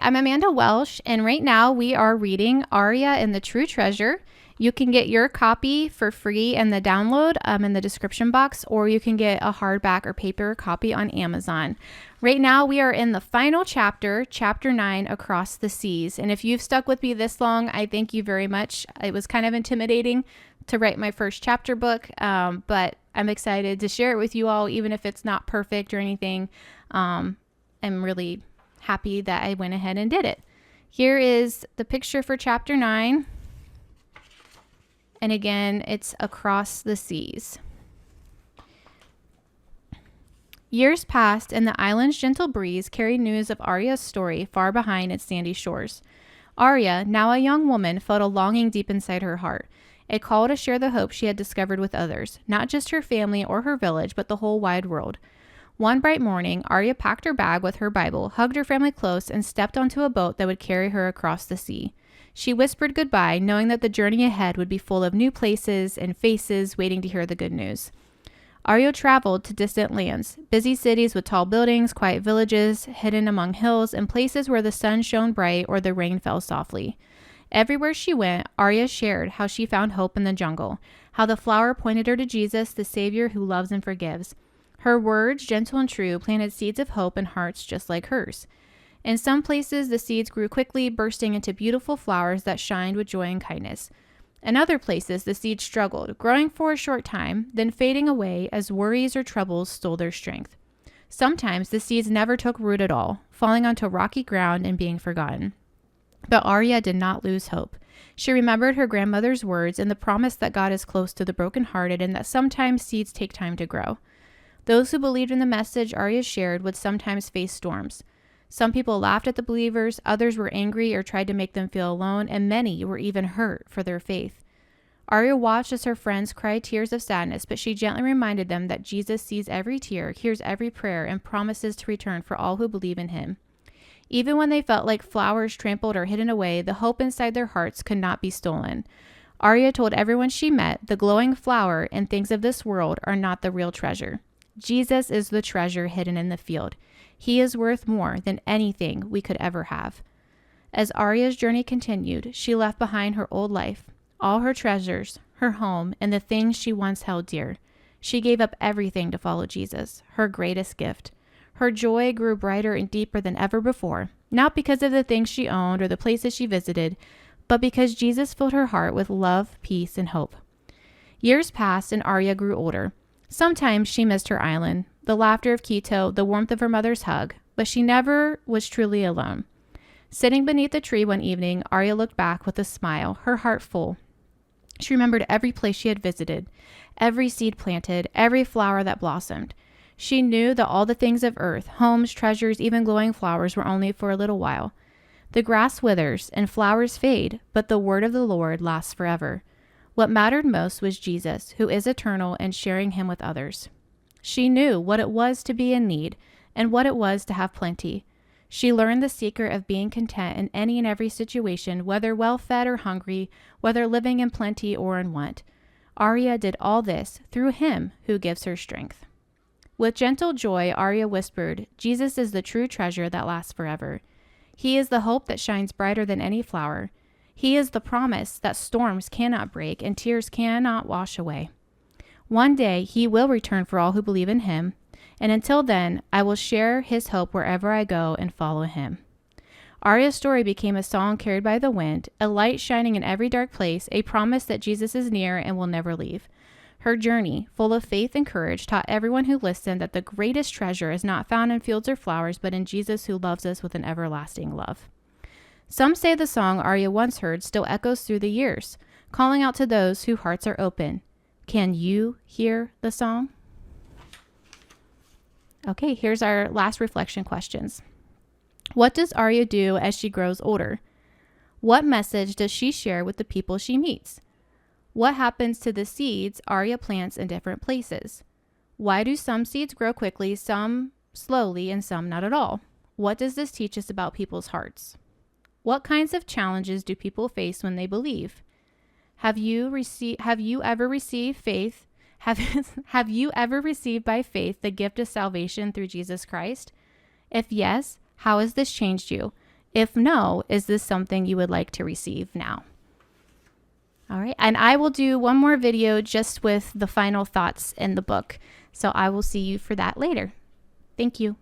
I'm Amanda Welsh, and right now we are reading Aria and the True Treasure. You can get your copy for free in the download in the description box, or you can get a hardback or paper copy on Amazon. Right now we are in the final chapter, chapter 9, Across the Seas. And if you've stuck with me this long, I thank you very much. It was kind of intimidating to write my first chapter book, but I'm excited to share it with you all, even if it's not perfect or anything. I'm really happy that I went ahead and did it. Here is the picture for chapter 9. And again, it's Across the Seas. Years passed, and the island's gentle breeze carried news of Aria's story far behind its sandy shores. Aria, now a young woman, felt a longing deep inside her heart, a call to share the hope she had discovered with others, not just her family or her village, but the whole wide world. One bright morning, Aria packed her bag with her Bible, hugged her family close, and stepped onto a boat that would carry her across the sea. She whispered goodbye, knowing that the journey ahead would be full of new places and faces waiting to hear the good news. Aria traveled to distant lands, busy cities with tall buildings, quiet villages, hidden among hills, and places where the sun shone bright or the rain fell softly. Everywhere she went, Aria shared how she found hope in the jungle, how the flower pointed her to Jesus, the Savior who loves and forgives. Her words, gentle and true, planted seeds of hope in hearts just like hers. In some places, the seeds grew quickly, bursting into beautiful flowers that shined with joy and kindness. In other places, the seeds struggled, growing for a short time, then fading away as worries or troubles stole their strength. Sometimes the seeds never took root at all, falling onto rocky ground and being forgotten. But Aria did not lose hope. She remembered her grandmother's words and the promise that God is close to the brokenhearted and that sometimes seeds take time to grow. Those who believed in the message Aria shared would sometimes face storms. Some people laughed at the believers, others were angry or tried to make them feel alone, and many were even hurt for their faith. Aria watched as her friends cried tears of sadness, but she gently reminded them that Jesus sees every tear, hears every prayer, and promises to return for all who believe in him. Even when they felt like flowers trampled or hidden away, the hope inside their hearts could not be stolen. Aria told everyone she met, the glowing flower and things of this world are not the real treasure. Jesus is the treasure hidden in the field. He is worth more than anything we could ever have. As Aria's journey continued, she left behind her old life, all her treasures, her home, and the things she once held dear. She gave up everything to follow Jesus, her greatest gift. Her joy grew brighter and deeper than ever before, not because of the things she owned or the places she visited, but because Jesus filled her heart with love, peace, and hope. Years passed and Aria grew older. Sometimes she missed her island, the laughter of Quito, the warmth of her mother's hug, but she never was truly alone. Sitting beneath a tree one evening, Aria looked back with a smile, her heart full. She remembered every place she had visited, every seed planted, every flower that blossomed. She knew that all the things of earth, homes, treasures, even glowing flowers, were only for a little while. The grass withers and flowers fade, but the word of the Lord lasts forever. What mattered most was Jesus, who is eternal, and sharing him with others. She knew what it was to be in need and what it was to have plenty. She learned the secret of being content in any and every situation, whether well-fed or hungry, whether living in plenty or in want. Aria did all this through him who gives her strength. With gentle joy, Aria whispered, Jesus is the true treasure that lasts forever. He is the hope that shines brighter than any flower. He is the promise that storms cannot break and tears cannot wash away. One day, he will return for all who believe in him, and until then, I will share his hope wherever I go and follow him. Aria's story became a song carried by the wind, a light shining in every dark place, a promise that Jesus is near and will never leave. Her journey, full of faith and courage, taught everyone who listened that the greatest treasure is not found in fields or flowers, but in Jesus who loves us with an everlasting love. Some say the song Aria once heard still echoes through the years, calling out to those whose hearts are open. Can you hear the song? Okay, here's our last reflection questions. What does Aria do as she grows older? What message does she share with the people she meets? What happens to the seeds Aria plants in different places? Why do some seeds grow quickly, some slowly, and some not at all? What does this teach us about people's hearts? What kinds of challenges do people face when they believe? Have you ever received by faith the gift of salvation through Jesus Christ? If yes, how has this changed you? If no, is this something you would like to receive now? All right. And I will do one more video just with the final thoughts in the book. So I will see you for that later. Thank you.